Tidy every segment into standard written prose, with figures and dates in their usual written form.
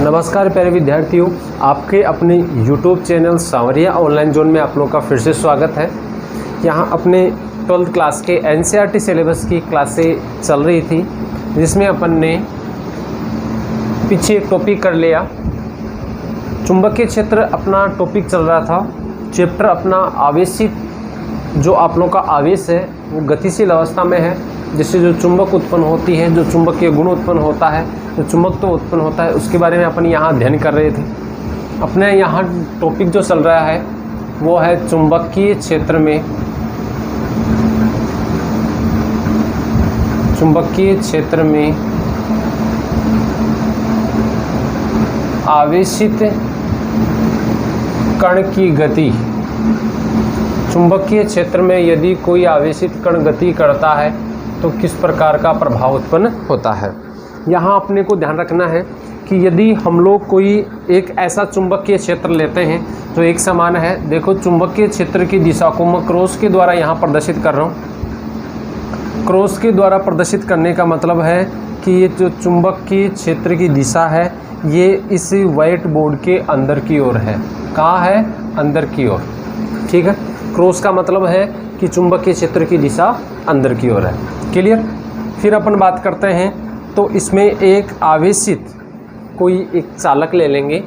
नमस्कार प्यारे विद्यार्थियों, आपके अपने YouTube चैनल सांवरिया ऑनलाइन जोन में आप लोगों का फिर से स्वागत है। यहाँ अपने 12th क्लास के NCERT सिलेबस की क्लासें चल रही थी, जिसमें अपन ने पीछे एक टॉपिक कर लिया। चुंबकीय क्षेत्र अपना टॉपिक चल रहा था, चैप्टर अपना आवेशित, जो आप लोगों का आवेश है वो गतिशील अवस्था में है, जिससे जो चुंबक उत्पन्न होती है, जो चुंबकीय गुण उत्पन्न होता है, जो चुंबकत्व उत्पन्न होता है, उसके बारे में अपन यहाँ अध्ययन कर रहे थे। अपने यहाँ टॉपिक जो चल रहा है वो है चुंबकीय क्षेत्र में आवेशित कण की गति। चुंबकीय क्षेत्र में यदि कोई आवेशित कण गति करता है तो किस प्रकार का प्रभाव उत्पन्न होता है। यहाँ अपने को ध्यान रखना है कि यदि हम लोग कोई एक ऐसा चुंबकीय क्षेत्र लेते हैं जो एक समान है। देखो, चुंबकीय क्षेत्र की दिशा को मैं क्रॉस के द्वारा यहाँ प्रदर्शित कर रहा हूँ। क्रॉस के द्वारा प्रदर्शित करने का मतलब है कि ये जो चुंबकीय क्षेत्र की दिशा है ये इस व्हाइट बोर्ड के अंदर की ओर है। कहाँ है? अंदर की ओर। ठीक है, क्रॉस का मतलब है कि चुंबकीय क्षेत्र की दिशा अंदर की ओर है। क्लियर? फिर अपन बात करते हैं तो इसमें एक आवेशित कोई एक चालक ले लेंगे,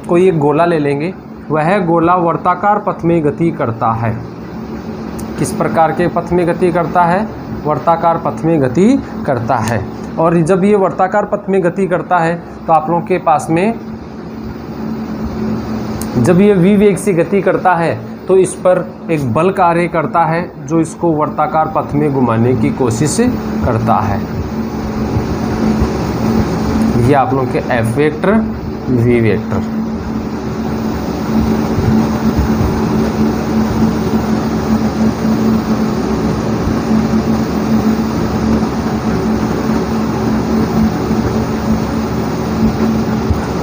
कोई एक गोला ले लेंगे। वह गोला वर्ताकार पथ में गति करता है। किस प्रकार के पथ में गति करता है? वर्ताकार पथ में गति करता है। और जब ये वर्ताकार पथ में गति करता है तो आप लोगों के पास में जब ये v वेग से गति करता है तो इस पर एक बल कार्य करता है जो इसको वर्ताकार पथ में घुमाने की कोशिश करता है। ये आप लोगों के F वेक्टर, V वेक्टर।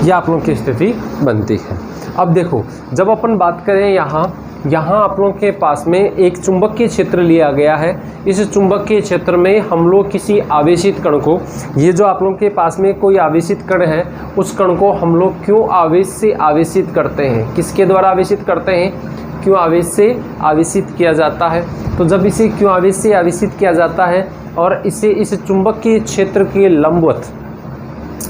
ये आप लोगों की स्थिति बनती है। अब देखो, जब अपन बात करें यहाँ आप लोगों के पास में एक चुंबकीय क्षेत्र लिया गया है। इस चुंबकीय क्षेत्र में हम लोग किसी आवेशित कण को, ये जो आप लोगों के पास में कोई आवेशित कण है, उस कण को हम लोग क्यों आवेश से आवेशित करते हैं? किसके द्वारा आवेशित करते हैं? क्यों आवेश से आवेशित किया जाता है? तो जब इसे क्यों आवेश से आवेशित किया जाता है और इसे इस चुंबकीय क्षेत्र के लंबवत,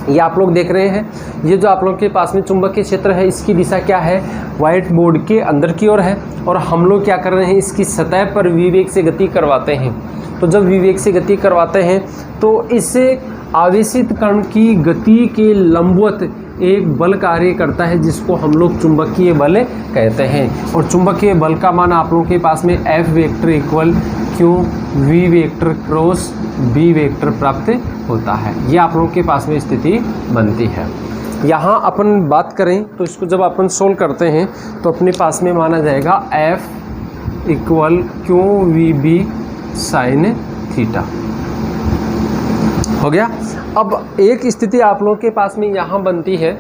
ये आप लोग देख रहे हैं, ये जो आप लोग के पास में चुंबकीय क्षेत्र है, इसकी दिशा क्या है? व्हाइट बोर्ड के अंदर की ओर है। और हम लोग क्या कर रहे हैं? इसकी सतह पर विवेक से गति करवाते हैं। तो जब विवेक से गति करवाते हैं तो इससे आवेशित कण की गति के लंबवत एक बल कार्य करता है, जिसको हम लोग चुंबकीय बल कहते हैं। और चुंबकीय बल का मान आप लोगों के पास में F vector equal Q V vector cross B vector प्राप्त होता है। ये आप लोगों के पास में स्थिति बनती है। यहाँ अपन बात करें तो इसको जब अपन सोल्व करते हैं तो अपने पास में माना जाएगा F equal Q V B sine theta. हो गया। अब एक स्थिति आप लोगों के पास में यहाँ बनती है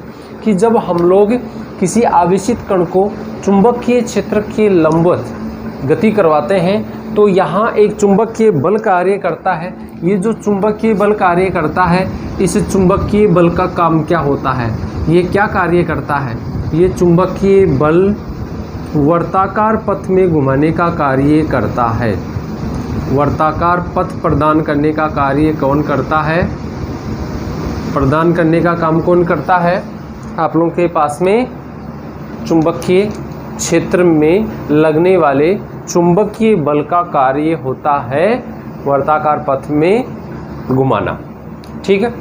कि जब हम लोग किसी आवेशित कण को चुंबकीय क्षेत्र के लंबवत गति करवाते हैं तो यहाँ एक चुंबकीय बल कार्य करता है। ये जो चुंबकीय बल कार्य करता है, इस चुंबकीय बल का काम क्या होता है? ये क्या कार्य करता है? ये चुंबकीय बल वर्ताकार पथ में घुमाने का कार्य करता है। वर्ताकार पथ प्रदान करने का कार्य कौन करता है? प्रदान करने का काम कौन करता है? आप लोगों के पास में चुंबकीय क्षेत्र में लगने वाले चुंबकीय बल का कार्य होता है वर्ताकार पथ में घुमाना। ठीक है,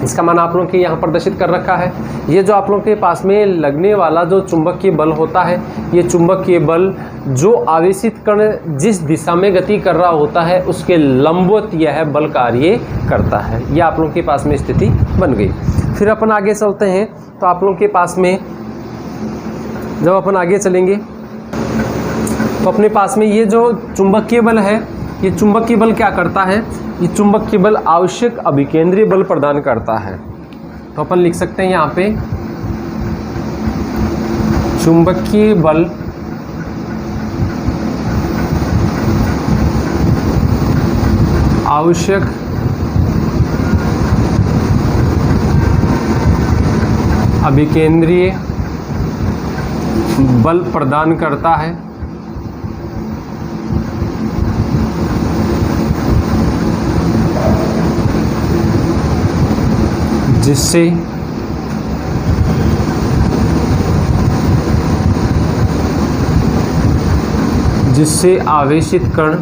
इसका मान आप लोगों के यहाँ प्रदर्शित कर रखा है। ये जो आप लोगों के पास में लगने वाला जो चुंबकीय बल होता है, ये चुंबकीय बल जो आवेशित कण जिस दिशा में गति कर रहा होता है उसके लंबवत यह बल कार्य करता है। ये आप लोगों के पास में स्थिति बन गई। फिर अपन आगे चलते हैं तो आप लोगों के पास में जब अपन आगे चलेंगे तो अपने पास में ये जो चुंबकीय बल है, ये चुंबकीय बल क्या करता है? ये चुंबकीय बल आवश्यक अभिकेंद्रीय बल प्रदान करता है। तो अपन लिख सकते हैं यहाँ पे चुंबकीय बल आवश्यक अभिकेंद्रीय बल प्रदान करता है जिससे आवेशित कण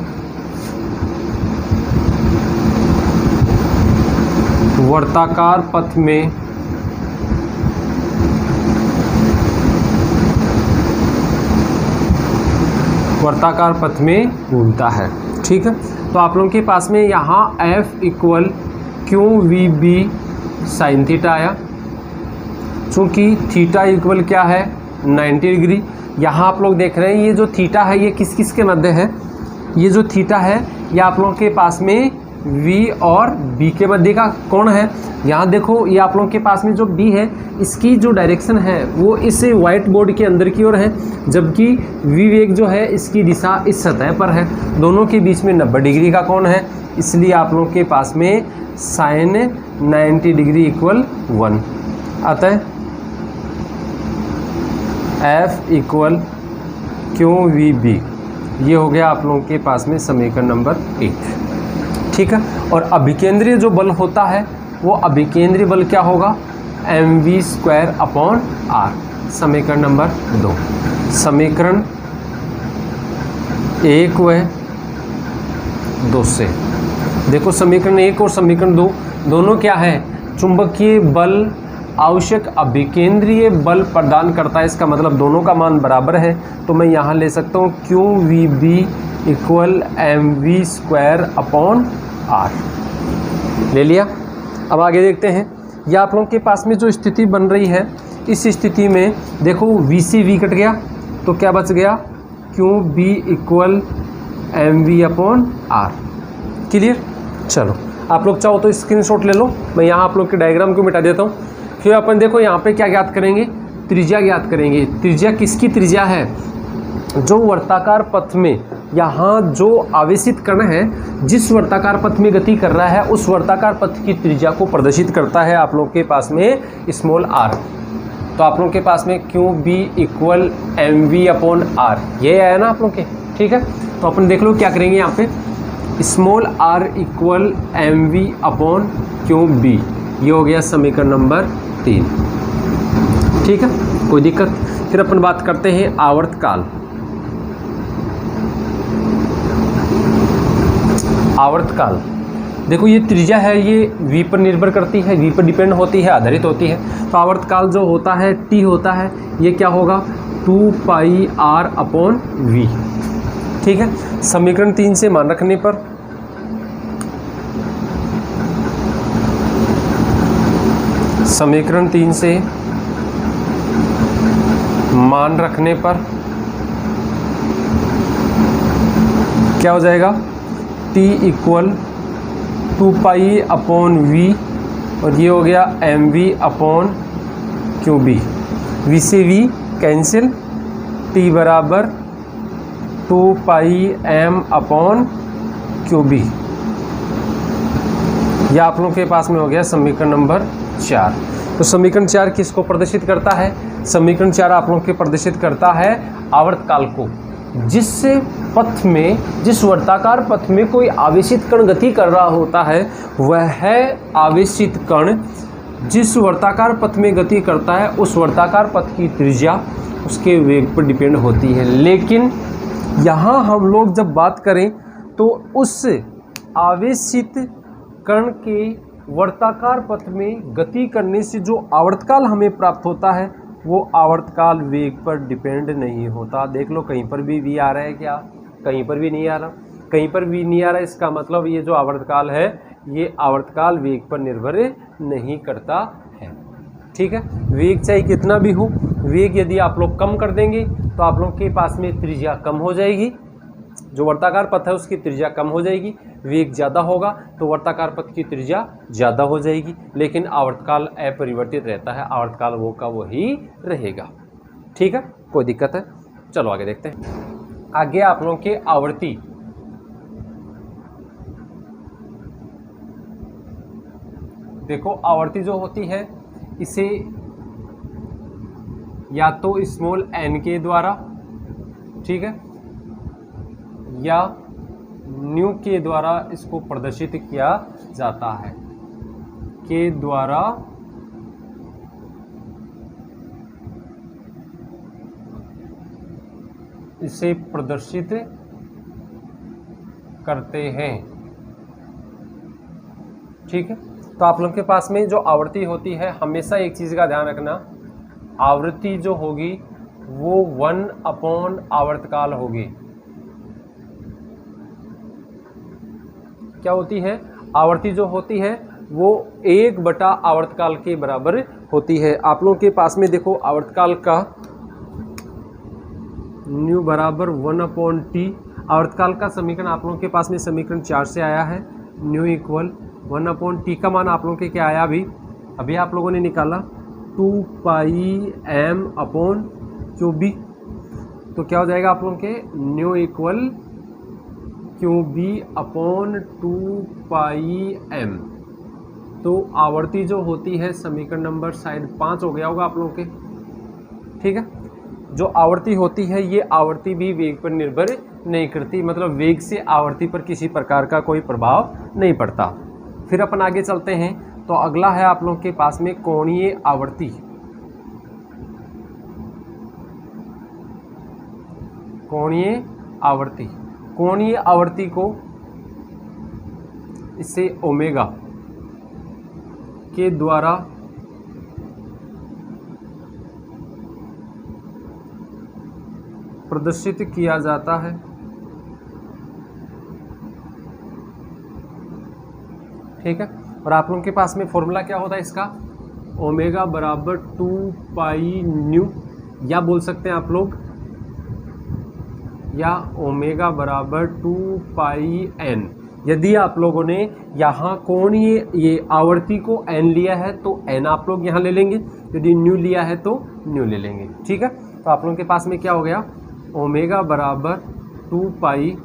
वर्ताकार पथ में घूमता है। ठीक है, तो आप लोगों के पास में यहाँ F equal Q V B sine theta आया। चूँकि थीटा इक्वल क्या है 90 डिग्री। यहाँ आप लोग देख रहे हैं ये जो थीटा है ये किस किस के मध्य है, ये जो थीटा है ये आप लोगों के पास में V और B के मध्य का कोण है। यहाँ देखो ये आप लोगों के पास में जो B है इसकी जो डायरेक्शन है वो इस व्हाइट बोर्ड के अंदर की ओर है, जबकि V वेग जो है इसकी दिशा इस सतह पर है। दोनों के बीच में 90 डिग्री का कोण है, इसलिए आप लोगों के पास में साइन 90 डिग्री इक्वल 1 आता है। F equal Q V B, ये हो गया आप लोगों के पास में समीकरण नंबर 1। ठीक है, और अभिकेंद्रीय जो बल होता है वो अभिकेंद्रीय बल क्या होगा mv² अपॉन r, समीकरण नंबर 2। समीकरण 1 व 2 से देखो समीकरण 1 और समीकरण 2 दोनों क्या है, चुंबकीय बल आवश्यक अभिकेंद्रीय बल प्रदान करता है। इसका मतलब दोनों का मान बराबर है, तो मैं यहाँ ले सकता हूँ Q V B equal mv² upon r, ले लिया। अब आगे देखते हैं, यह आप लोगों के पास में जो स्थिति बन रही है, इस स्थिति में देखो वी सी वी कट गया तो क्या बच गया Q B equal mv upon r। Clear, चलो आप लोग चाहो तो स्क्रीनशॉट ले लो, मैं यहाँ आप लोग के डायग्राम को मिटा देता हूँ। फिर अपन देखो यहाँ पे क्या ज्ञात करेंगे, त्रिज्या ज्ञात करेंगे। त्रिज्या किसकी त्रिज्या है, जो वर्ताकार पथ में यहाँ जो आवेशित कण है जिस वर्ताकार पथ में गति कर रहा है उस वर्ताकार पथ की त्रिज्या को प्रदर्शित करता है आप लोग के पास में स्मॉल r। तो आप लोग के पास में Q B equal mv upon r, ये आया ना आप लोग के। ठीक है, तो अपन देख लो क्या करेंगे यहाँ पे, small r equal mv upon Q B, ये हो गया समीकरण नंबर 3। ठीक है, कोई दिक्कत। फिर अपन बात करते हैं आवर्तकाल। आवर्तकाल देखो ये त्रिज्या है, ये v पर निर्भर करती है, v पर डिपेंड होती है, आधारित होती है। तो आवर्तकाल जो होता है t होता है, ये क्या होगा 2 पाई r अपॉन v। ठीक है, समीकरण 3 से मान रखने पर समीकरण 3 से मान रखने पर क्या हो जाएगा, t equal 2 pi upon v और ये हो गया mv upon Q B. v से v कैंसिल, t बराबर 2 pi m upon Q B. यह आप लोगों के पास में हो गया समीकरण नंबर 4। तो समीकरण 4 किसको प्रदर्शित करता है, समीकरण 4 आप लोगों के प्रदर्शित करता है आवर्तकाल को। जिस पथ में, जिस वर्ताकार पथ में कोई आवेशित कण गति कर रहा होता है, वह आवेशित कण जिस वर्ताकार पथ में गति करता है उस वर्ताकार पथ की त्रिज्या उसके वेग पर डिपेंड होती है। लेकिन यहाँ हम लोग जब बात करें तो उस आवेशित कण के वर्ताकार पथ में गति करने से जो आवर्तकाल हमें प्राप्त होता है वो आवर्तकाल वेग पर डिपेंड नहीं होता। देख लो कहीं पर भी v आ रहा है क्या, कहीं पर भी नहीं आ रहा, कहीं पर v नहीं आ रहा, इसका मतलब ये जो आवर्तकाल है ये आवर्तकाल वेग पर निर्भर नहीं करता है। ठीक है, वेग चाहे कितना भी हो, वेग यदि आप लोग कम कर देंगे तो आप लोग के पास में त्रिज्या कम हो जाएगी, जो वर्ताकार पथ है उसकी त्रिज्या कम हो जाएगी। वेग ज़्यादा होगा तो वर्ताकार पथ की त्रिज्या ज़्यादा हो जाएगी, लेकिन आवर्तकाल अपरिवर्तित रहता है, आवर्तकाल वो का वो ही रहेगा। ठीक है, कोई दिक्कत है, चलो आगे देखते हैं। आगे आप लोगों के आवर्ती, देखो आवर्ती जो होती है इसे या तो स्मॉल n के द्वारा, ठीक है, या न्यू के द्वारा इसको प्रदर्शित किया जाता है, के द्वारा इसे प्रदर्शित करते हैं, ठीक है। तो आप लोग के पास में जो आवृत्ति होती है, हमेशा एक चीज़ का ध्यान रखना, आवृत्ति जो होगी वो 1 आवर्तकाल होगी। क्या होती है? आवर्ती जो होती है वो 1 आवर्तकाल के बराबर होती है। आप लोगों के पास में देखो आवर्तकाल का न्यू बराबर 1/t, आवर्तकाल का समीकरण आप लोगों के पास में समीकरण 4 से आया है। न्यू इक्वल 1/t का मान आप लोगों के क्या आया अभी आप लोगों ने निकाला 2πm/QB। तो क्या हो जाएगा आप लोगों के न्यू इक्वल QB/2πm। तो आवर्ती जो होती है समीकरण नंबर शायद 5 हो गया होगा आप लोगों के, ठीक है। जो आवर्ती होती है ये आवर्ती भी वेग पर निर्भर नहीं करती, मतलब वेग से आवर्ती पर किसी प्रकार का कोई प्रभाव नहीं पड़ता। फिर अपन आगे चलते हैं, तो अगला है आप लोगों के पास में कोणीय आवर्ती। कोणीय आवर्ती, कोणीय आवर्ती को इसे ओमेगा के द्वारा प्रदर्शित किया जाता है, ठीक है। और आप लोगों के पास में फॉर्मूला क्या होता है इसका, ओमेगा बराबर 2π या बोल सकते हैं आप लोग, या ओमेगा बराबर 2πn। यदि आप लोगों ने यहाँ कोणीय ये आवर्ती को n लिया है तो n आप लोग यहाँ ले लेंगे, यदि न्यू लिया है तो न्यू ले लेंगे, ठीक है। तो आप लोगों के पास में क्या हो गया, ओमेगा बराबर 2π,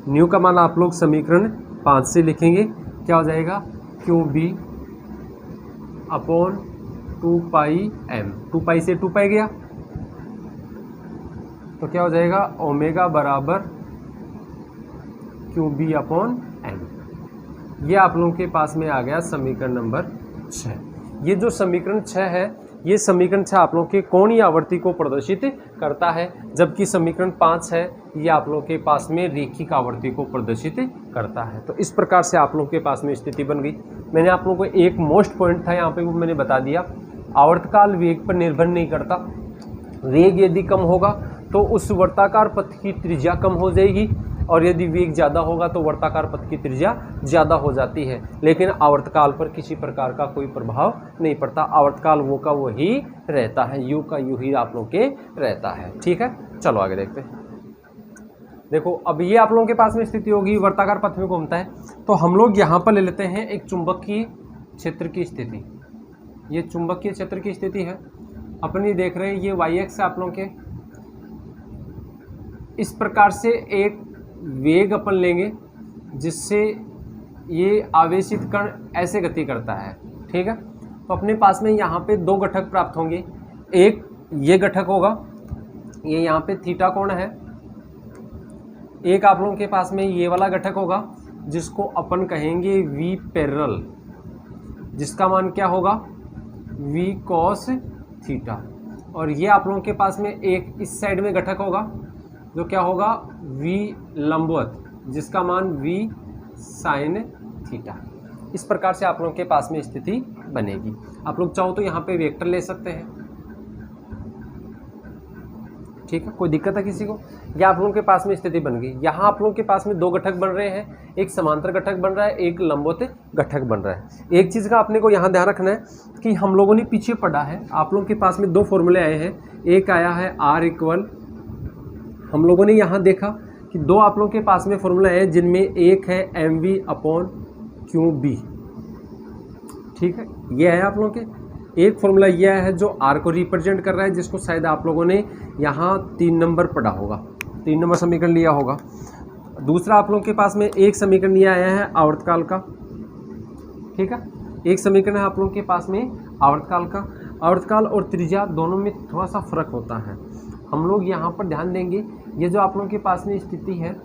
न्यू का मान आप लोग समीकरण 5 से लिखेंगे, क्या हो जाएगा QB/2πm। 2π से 2π गया तो क्या हो जाएगा ओमेगा बराबर QB/m। ये आप लोगों के पास में आ गया समीकरण नंबर 6। ये जो समीकरण 6 है, ये समीकरण 6 आप लोगों के कोणीय आवर्ती को प्रदर्शित करता है, जबकि समीकरण 5 है ये आप लोगों के पास में रैखिक आवर्ती को प्रदर्शित करता है। तो इस प्रकार से आप लोगों के पास में स्थिति बन गई। मैंने आप लोगों को एक मोस्ट पॉइंट था यहाँ पे वो मैंने बता दिया, आवर्तकाल वेग पर निर्भर नहीं करता। वेग यदि कम होगा तो उस वर्ताकार पथ की त्रिज्या कम हो जाएगी, और यदि वेग ज़्यादा होगा तो वर्ताकार पथ की त्रिज्या ज़्यादा हो जाती है, लेकिन आवर्तकाल पर किसी प्रकार का कोई प्रभाव नहीं पड़ता। आवर्तकाल वो का वो ही रहता है, यू का यू ही आप लोगों के रहता है, ठीक है। चलो आगे देखते हैं। देखो अब ये आप लोगों के पास में स्थिति होगी, वर्ताकार पथ में घूमता है, तो हम लोग यहाँ पर ले लेते हैं एक चुंबकीय क्षेत्र की स्थिति। ये चुंबकीय क्षेत्र की स्थिति है अपनी, देख रहे हैं ये वाई एक्स आप लोगों के। इस प्रकार से एक वेग अपन लेंगे जिससे ये आवेशित कण ऐसे गति करता है, ठीक है। तो अपने पास में यहाँ पे 2 घटक प्राप्त होंगे, एक ये घटक होगा, ये यहाँ पे थीटा कोण है, एक आप लोगों के पास में ये वाला घटक होगा जिसको अपन कहेंगे v पैरेलल, जिसका मान क्या होगा v cos थीटा। और ये आप लोगों के पास में एक इस साइड में घटक होगा जो क्या होगा v लंबवत, जिसका मान v sin थीटा। इस प्रकार से आप लोगों के पास में स्थिति बनेगी। आप लोग चाहो तो यहाँ पे वेक्टर ले सकते हैं, ठीक है, कोई दिक्कत है किसी को। या आप लोगों के पास में स्थिति बन गई। यहाँ आप लोगों के पास में 2 घटक बन रहे हैं, एक समांतर घटक बन रहा है, एक लंबवत घटक बन रहा है। एक चीज़ का आपने को यहाँ ध्यान रखना है कि हम लोगों ने पीछे पढ़ा है, आप लोगों के पास में 2 फॉर्मूले आए हैं। एक आया है R इक्वल, हम लोगों ने यहाँ देखा कि 2 आप लोगों के पास में फॉर्मूला है जिनमें एक है mv/QB, ठीक है। ये है आप लोगों के, एक फॉर्मूला यह है जो R को रिप्रेजेंट कर रहा है, जिसको शायद आप लोगों ने यहाँ 3 नंबर पढ़ा होगा, 3 नंबर समीकरण लिया होगा। दूसरा आप लोगों के पास में एक समीकरण ये आया है आवर्तकाल का, ठीक है, एक समीकरण है आप लोगों के पास में आवर्तकाल का। आवर्तकाल और त्रिज्या दोनों में थोड़ा सा फर्क होता है। हम लोग यहाँ पर ध्यान देंगे, ये जो आप लोगों के पास में स्थिति है,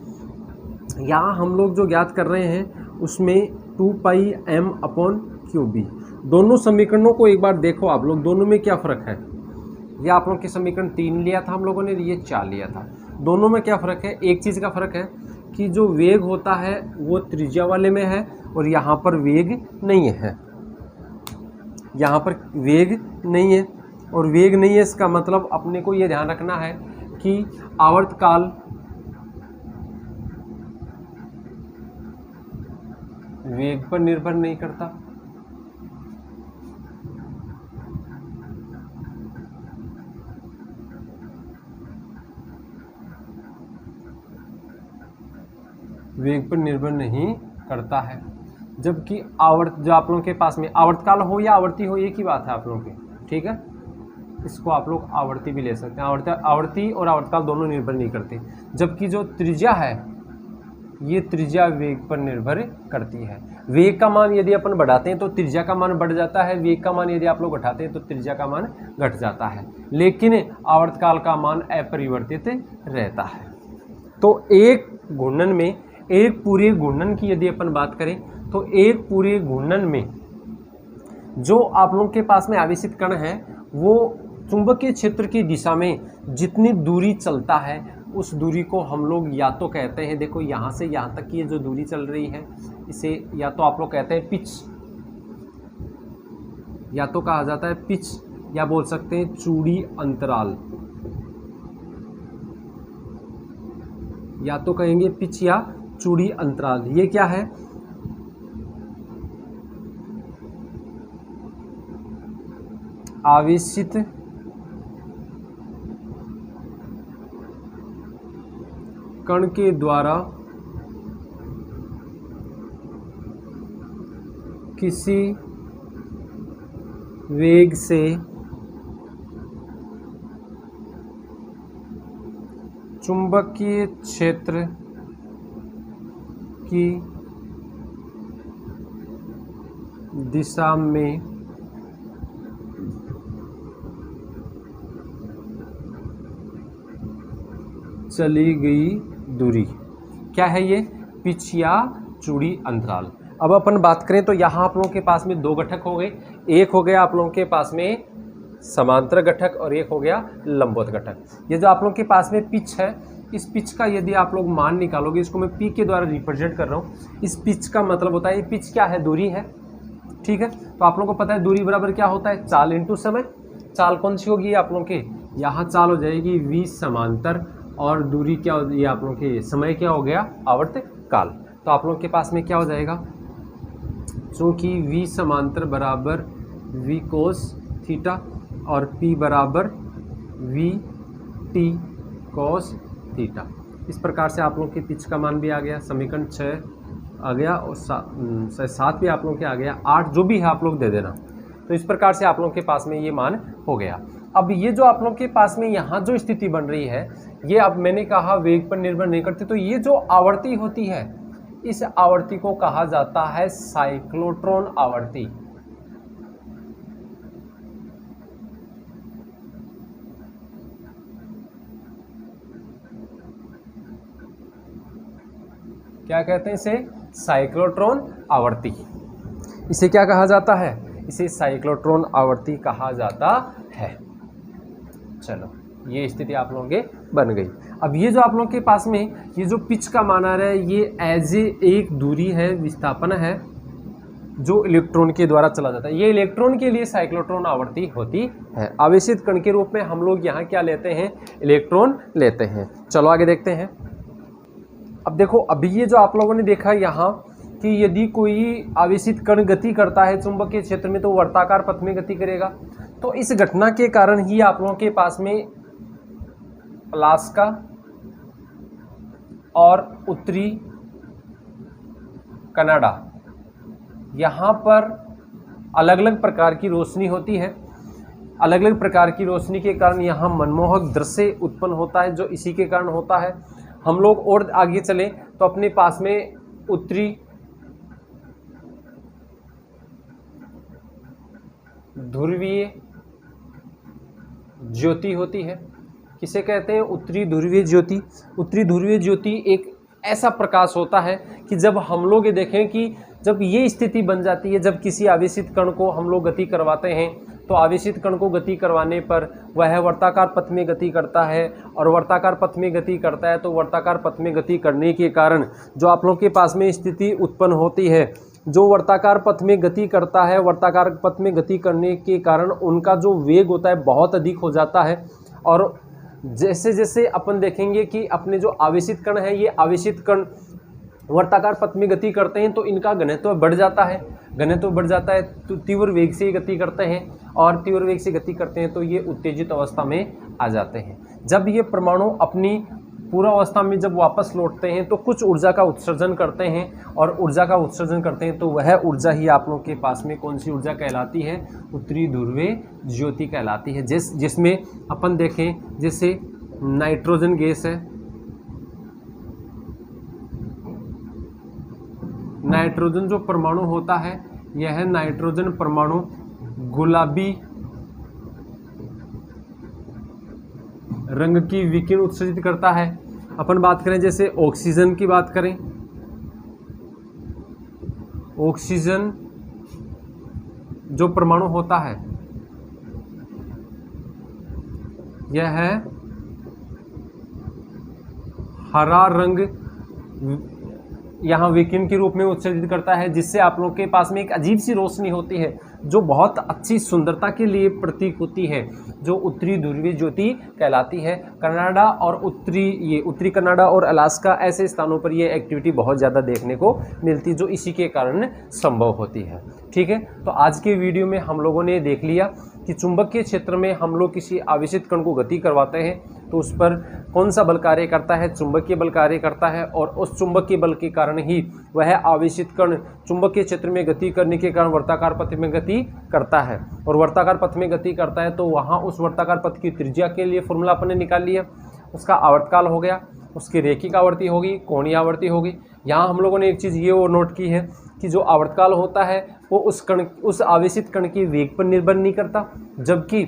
यहाँ हम लोग जो ज्ञात कर रहे हैं उसमें 2πm/qb, दोनों समीकरणों को एक बार देखो आप लोग, दोनों में क्या फ़र्क है। ये आप लोग के समीकरण 3 लिया था हम लोगों ने, ये 4 लिया था, दोनों में क्या फ़र्क है। एक चीज़ का फ़र्क है कि जो वेग होता है वो त्रिज्या वाले में है और यहाँ पर वेग नहीं है, यहाँ पर वेग नहीं है। और वेग नहीं है इसका मतलब अपने को ये ध्यान रखना है कि आवर्तकाल वेग पर निर्भर नहीं करता, वेग पर निर्भर नहीं करता है। जबकि जो आप लोगों के पास में आवर्तकाल हो या आवर्ती हो, एक ही बात है आप लोगों की, ठीक है। इसको आप लोग आवर्ती भी ले सकते हैं, आवर्ती और आवर्तकाल दोनों निर्भर नहीं करते। जबकि जो त्रिज्या है ये त्रिज्या वेग पर निर्भर करती है। वेग का मान यदि अपन बढ़ाते हैं तो त्रिज्या का मान बढ़ जाता है, वेग का मान यदि आप लोग घटाते हैं तो त्रिज्या का मान घट जाता है, लेकिन आवर्तकाल का मान अपरिवर्तित रहता है। तो एक घूर्णन में, एक पूरे घूर्णन की यदि अपन बात करें तो एक पूरे घूर्णन में जो आप लोगों के पास में आवेशित कण है वो चुंबकीय क्षेत्र की दिशा में जितनी दूरी चलता है उस दूरी को हम लोग या तो कहते हैं, देखो यहाँ से यहाँ तक की ये जो दूरी चल रही है इसे या तो आप लोग कहते हैं पिच, या तो कहा जाता है पिच, या बोल सकते हैं चूड़ी अंतराल, या तो कहेंगे पिच या चूड़ी अंतराल। ये क्या है, आवेशित कण के द्वारा किसी वेग से चुंबकीय क्षेत्र की दिशा में चली गई दूरी क्या है, ये पिच या चूड़ी अंतराल। अब अपन बात करें तो यहाँ आप लोगों के पास में दो घटक हो गए, एक हो गया आप लोगों के पास में समांतर घटक और एक हो गया लंबवत घटक। ये जो आप लोगों के पास में पिच है, इस पिच का यदि आप लोग मान निकालोगे, इसको मैं पी के द्वारा रिप्रेजेंट कर रहा हूँ। इस पिच का मतलब होता है, ये पिच क्या है, दूरी है, ठीक है। तो आप लोगों को पता है दूरी बराबर क्या होता है, चाल इंटू समय। चाल कौन सी होगी आप लोगों के, यहाँ चाल हो जाएगी v समांतर और दूरी क्या हो, ये आप लोगों के समय क्या हो गया, आवर्तकाल। तो आप लोगों के पास में क्या हो जाएगा, चूँकि v समांतर बराबर v कोस थीटा और p बराबर v t कोस थीटा। इस प्रकार से आप लोगों के पिच का मान भी आ गया, समीकरण 6 आ गया और 7 भी आप लोगों के आ गया, 8 जो भी है आप लोग दे देना। तो इस प्रकार से आप लोगों के पास में ये मान हो गया। अब ये जो आप लोगों के पास में यहाँ जो स्थिति बन रही है, ये अब मैंने कहा वेग पर निर्भर नहीं करती, तो ये जो आवर्ती होती है इस आवर्ती को कहा जाता है साइक्लोट्रॉन आवर्ती। क्या कहते हैं इसे, साइक्लोट्रॉन आवर्ती। इसे क्या कहा जाता है, इसे साइक्लोट्रॉन आवर्ती कहा जाता है। चलो ये स्थिति आप लोगों के बन गई। अब ये जो आप लोगों के पास में ये जो पिच का मान आ रहा है, ये एज एक दूरी है, विस्थापन है जो इलेक्ट्रॉन के द्वारा चला जाता है। ये इलेक्ट्रॉन के लिए साइक्लोट्रॉन आवर्ती होती है। आवेशित कण के रूप में हम लोग यहाँ क्या लेते हैं, इलेक्ट्रॉन लेते हैं। चलो आगे देखते हैं। अब देखो, अभी ये जो आप लोगों ने देखा यहाँ कि यदि कोई आवेशित कण गति करता है चुंबकीय क्षेत्र में तो वर्ताकार पथ में गति करेगा। तो इस घटना के कारण ही आप लोगों के पास में अलास्का और उत्तरी कनाडा, यहाँ पर अलग अलग प्रकार की रोशनी होती है। अलग अलग प्रकार की रोशनी के कारण यहाँ मनमोहक दृश्य उत्पन्न होता है, जो इसी के कारण होता है। हम लोग और आगे चलें तो अपने पास में उत्तरी ध्रुवीय ज्योति होती है। किसे कहते हैं? उत्तरी ध्रुवीय ज्योति। उत्तरी ध्रुवीय ज्योति एक ऐसा प्रकाश होता है कि जब हम लोग ये देखें कि जब ये स्थिति बन जाती है, जब किसी आवेशित कण को हम लोग गति करवाते हैं तो आवेशित कण को गति करवाने पर वह वर्ताकार पथ में गति करता है, और वर्ताकार पथ में गति करता है तो वर्ताकार पथ में गति करने के कारण जो आप लोग के पास में स्थिति उत्पन्न होती है, जो वर्ताकार पथ में गति करता है, वर्ताकार पथ में गति करने के कारण उनका जो वेग होता है बहुत अधिक हो जाता है। और जैसे जैसे अपन देखेंगे कि अपने जो आवेशित कण है, ये आवेशित कण वर्ताकार पथ में गति करते हैं तो इनका घनत्व बढ़ जाता है। घनत्व बढ़ जाता है तो तीव्र वेग से गति करते हैं, और तीव्र वेग से गति करते हैं तो ये उत्तेजित अवस्था में आ जाते हैं। जब ये परमाणु अपनी पूरा अवस्था में जब वापस लौटते हैं तो कुछ ऊर्जा का उत्सर्जन करते हैं, और ऊर्जा का उत्सर्जन करते हैं तो वह ऊर्जा ही आप लोगों के पास में कौन सी ऊर्जा कहलाती है? उत्तरी ध्रुवीय ज्योति कहलाती है। जिसमें अपन देखें जैसे नाइट्रोजन गैस है, नाइट्रोजन जो परमाणु होता है यह नाइट्रोजन परमाणु गुलाबी रंग की विकिरण उत्सर्जित करता है। अपन बात करें जैसे ऑक्सीजन की बात करें, ऑक्सीजन जो परमाणु होता है यह हरा रंग यहाँ विकिरण के रूप में उत्सर्जित करता है, जिससे आप लोगों के पास में एक अजीब सी रोशनी होती है जो बहुत अच्छी सुंदरता के लिए प्रतीक होती है, जो उत्तरी ध्रुवीय ज्योति कहलाती है। कनाडा और उत्तरी कनाडा और अलास्का ऐसे स्थानों पर ये एक्टिविटी बहुत ज़्यादा देखने को मिलती है, जो इसी के कारण संभव होती है। ठीक है, तो आज के वीडियो में हम लोगों ने देख लिया कि चुंबकीय क्षेत्र में हम लोग किसी आवेशित कण को गति करवाते हैं तो उस पर कौन सा बल कार्य करता है? चुंबकीय बल कार्य करता है, और उस चुंबकीय बल के कारण ही वह आवेशित कण चुंबकीय क्षेत्र में गति करने के कारण वर्ताकार पथ में गति करता है, और वर्ताकार पथ में गति करता है तो वहाँ उस वर्ताकार पथ की त्रिज्या के लिए फॉर्मूला अपन ने निकाल लिया, उसका आवर्तकाल हो गया, उसकी रेखिक आवर्ती होगी, कोणीय आवर्ती होगी। यहाँ हम लोगों ने एक चीज़ ये और नोट की है कि जो आवर्तकाल होता है वो उस आवेशित कण के वेग पर निर्भर नहीं करता, जबकि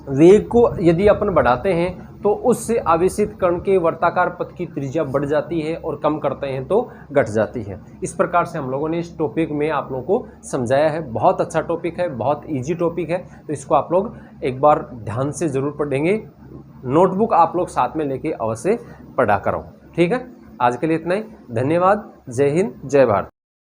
वेग को यदि अपन बढ़ाते हैं तो उससे आवेशित कण के वर्ताकार पथ की त्रिज्या बढ़ जाती है, और कम करते हैं तो घट जाती है। इस प्रकार से हम लोगों ने इस टॉपिक में आप लोगों को समझाया है। बहुत अच्छा टॉपिक है, बहुत इजी टॉपिक है, तो इसको आप लोग एक बार ध्यान से ज़रूर पढ़ेंगे। नोटबुक आप लोग साथ में लेके अवश्य पढ़ा करो। ठीक है, आज के लिए इतना ही। धन्यवाद। जय हिंद, जय भारत।